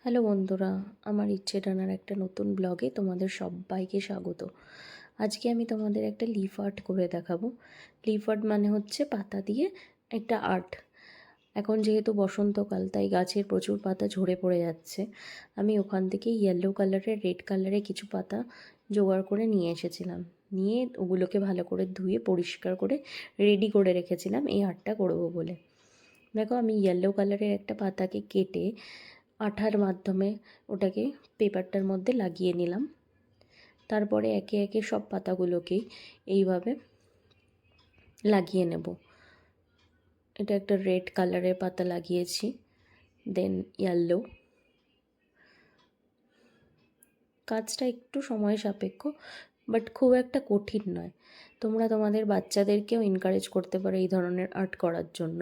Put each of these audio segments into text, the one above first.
Hello বন্ধুরা, আমার ইচ্ছে টানার একটা নতুন ব্লগে তোমাদের সবাইকে স্বাগত। আজকে আমি তোমাদের একটা লিফ আর্ট করে দেখাবো। লিফ আর্ট মানে হচ্ছে পাতা দিয়ে একটা আর্ট। এখন যেহেতু বসন্তকাল, তাই গাছের প্রচুর পাতা ঝরে পড়ে যাচ্ছে। আমি ওখান থেকে ইয়েলো কালারের, রেড কালারের কিছু পাতা জোগাড় করে নিয়ে এসেছিলাম। নিয়ে ওগুলোকে ভালো করে ধুয়ে পরিষ্কার করে রেডি করে রেখেছিলাম এই আর্টটা করবো বলে। দেখো, আমি ইয়েলো কালারের একটা পাতাকে কেটে আঠার মাধ্যমে ওটাকে পেপারটার মধ্যে লাগিয়ে নিলাম। তারপরে একে একে সব পাতাগুলোকেই এইভাবে লাগিয়ে নেব। এটা একটা রেড কালারের পাতা লাগিয়েছি, দেন ইয়েলো। কাজটা একটু সময় সাপেক্ষ, বাট খুব একটা কঠিন নয়। তোমরা তোমাদের বাচ্চাদেরকেও এনকারেজ করতে পারো এই ধরনের আর্ট করার জন্য।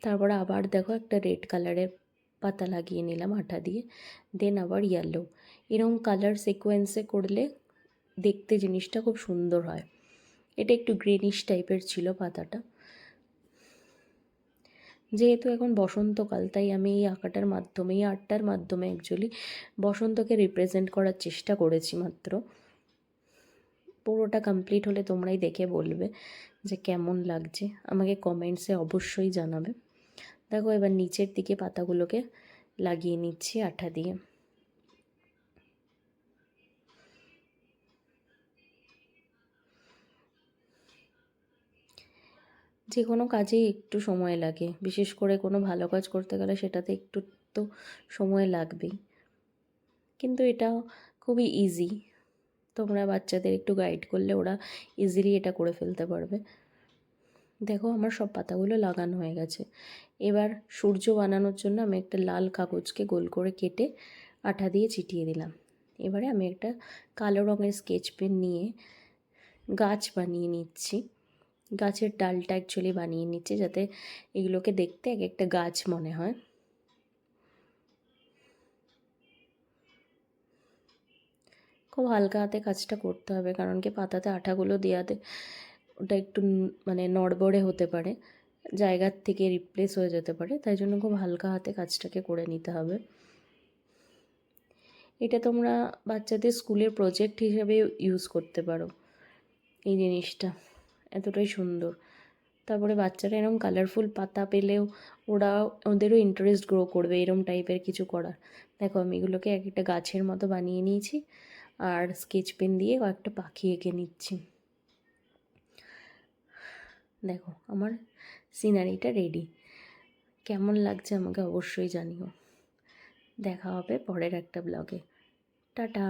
তারপরে আবার দেখো, একটা রেড কালারের পাতা লাগিয়ে নিলাম আঠা দিয়ে, দেন আবার ইয়েলো। এরকম কালার সিকোয়েন্সে করলে দেখতে জিনিসটা খুব সুন্দর হয়। এটা একটু গ্রিনিশ টাইপের ছিল পাতাটা। যেহেতু এখন বসন্তকাল, তাই আমি এই আঁকাটার মাধ্যমে, এই আর্টটার মাধ্যমে অ্যাকচুয়ালি বসন্তকে রিপ্রেজেন্ট করার চেষ্টা করেছি মাত্র। পুরোটা কমপ্লিট হলে তোমরাই দেখে বলবে যে কেমন লাগছে, আমাকে কমেন্টসে অবশ্যই জানাবে। দেখো, এবার নিচের দিকে পাতাগুলোকে লাগিয়ে নিচ্ছি আঠা দিয়ে। যে কোনো কাজেই একটু সময় লাগে, বিশেষ করে কোনো ভালো কাজ করতে গেলে সেটাতে একটু তো সময় লাগবেই, কিন্তু এটা খুবই ইজি। তোমরা বাচ্চাদের একটু গাইড করলে ওরা ইজিলি এটা করে ফেলতে পারবে। দেখো, আমার সব পাতাগুলো লাগানো হয়ে গেছে। এবার সূর্য বানানোর জন্য আমি একটা লাল কাগজকে গোল করে কেটে আঠা দিয়ে চিটিয়ে দিলাম। এবারে আমি একটা কালো রঙের স্কেচ পেন নিয়ে গাছ বানিয়ে নিচ্ছি। গাছের ডালটা অ্যাকচুয়ালি বানিয়ে নিচ্ছি, যাতে এগুলোকে দেখতে এক একটা গাছ মনে হয়। খুব হালকা হাতে কাজটা করতে হবে, কারণ কি পাতাতে আঠাগুলো দেওয়াতে ওটা একটু মানে নড়বড়ে হতে পারে, জায়গার থেকে রিপ্লেস হয়ে যেতে পারে, তাই জন্য খুব হালকা হাতে কাজটাকে করে নিতে হবে। এটা তোমরা বাচ্চাদের স্কুলের প্রজেক্ট হিসেবে ইউজ করতে পারো এই জিনিসটা, এতটাই সুন্দর। তারপরে বাচ্চারা এরকম কালারফুল পাতা পেলেও ওদেরও ইন্টারেস্ট গ্রো করবে এরম টাইপের কিছু করার। দেখো, আমি এগুলোকে এক একটা গাছের মতো বানিয়ে নিয়েছি, আর স্কেচ পেন দিয়ে কয়েকটা পাখি এঁকে নিচ্ছি। দেখো, আমার সিনারিটা রেডি। কেমন লাগছে আমাকে অবশ্যই জানিও। দেখা হবে পরের একটা ব্লগে। টাটা।